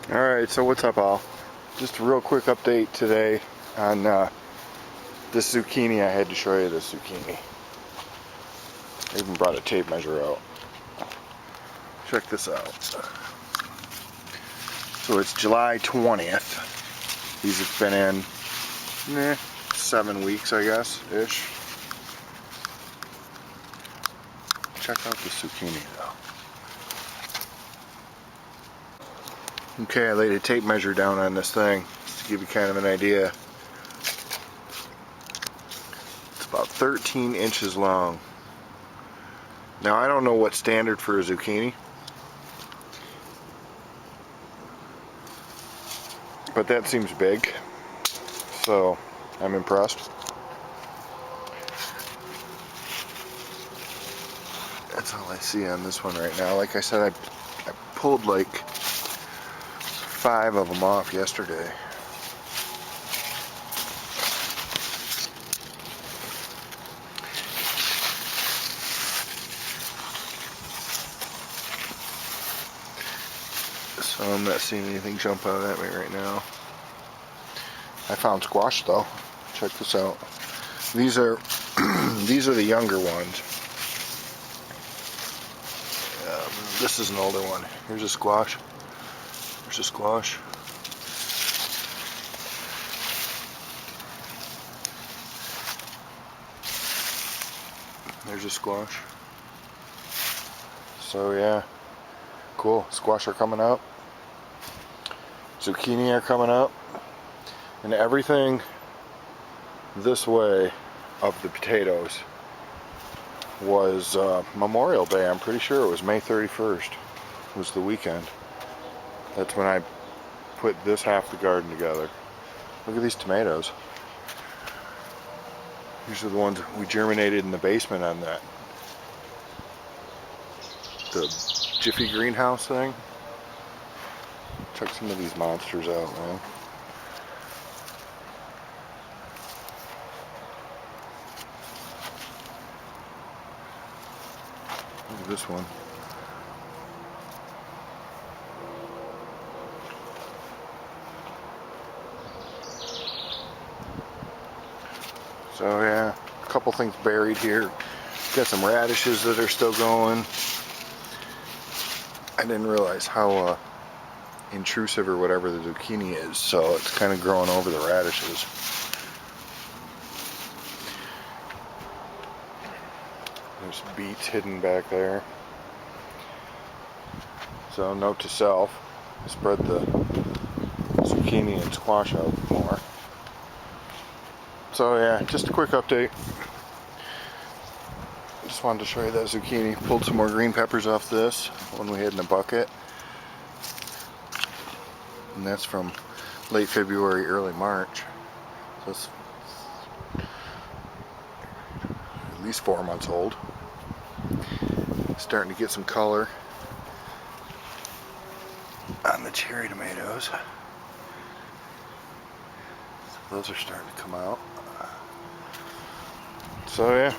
Alright, so what's up all? Just a real quick update today on this zucchini. I had to show you this zucchini. I even brought a tape measure out. Check this out. So it's July 20th. These have been in 7 weeks, I guess, ish. Check out the zucchini though. Okay, I laid a tape measure down on this thing just to give you kind of an idea. It's about 13 inches long. Now I don't know what's standard for a zucchini, but that seems big, so I'm impressed. That's all I see on this one right now. Like I said, I pulled like 5 of them off yesterday. So I'm not seeing anything jump out at me right now. I found squash though. Check this out. These are these are the younger ones. This is an older one. Here's a squash. There's a squash. There's a squash. So yeah, cool. Squash are coming up. Zucchini are coming up. And everything this way of the potatoes was Memorial Day. I'm pretty sure it was May 31st was the weekend. That's when I put this half the garden together. Look at these tomatoes. These are the ones we germinated in the basement on the Jiffy greenhouse thing. Check some of these monsters out, man. Look at this one. So yeah, a couple things buried here. Got some radishes that are still going. I didn't realize how intrusive or whatever the zucchini is, so it's kind of growing over the radishes. There's beets hidden back there. So note to self, spread the zucchini and squash out more. So yeah, just a quick update. Just wanted to show you that zucchini. Pulled some more green peppers off this one we had in a bucket. And that's from late February, early March. So it's at least 4 months old. Starting to get some color on the cherry tomatoes. So those are starting to come out. So yeah,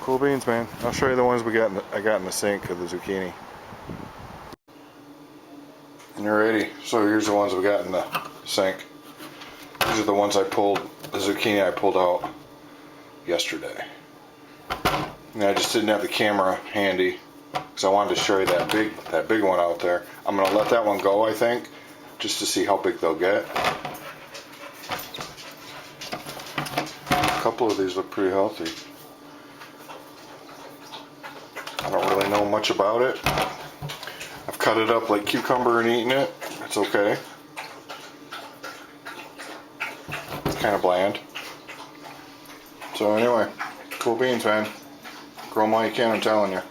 cool beans, man. I'll show you the ones I got in the sink of the zucchini. Alrighty, so here's the ones we got in the sink. These are the ones the zucchini I pulled out yesterday. And I just didn't have the camera handy because I wanted to show you that big one out there. I'm gonna let that one go, I think, just to see how big they'll get. A couple of these look pretty healthy. I don't really know much about it. I've cut it up like cucumber and eaten it. It's okay. It's kind of bland. So anyway, cool beans, man. Grow them all you can, I'm telling you.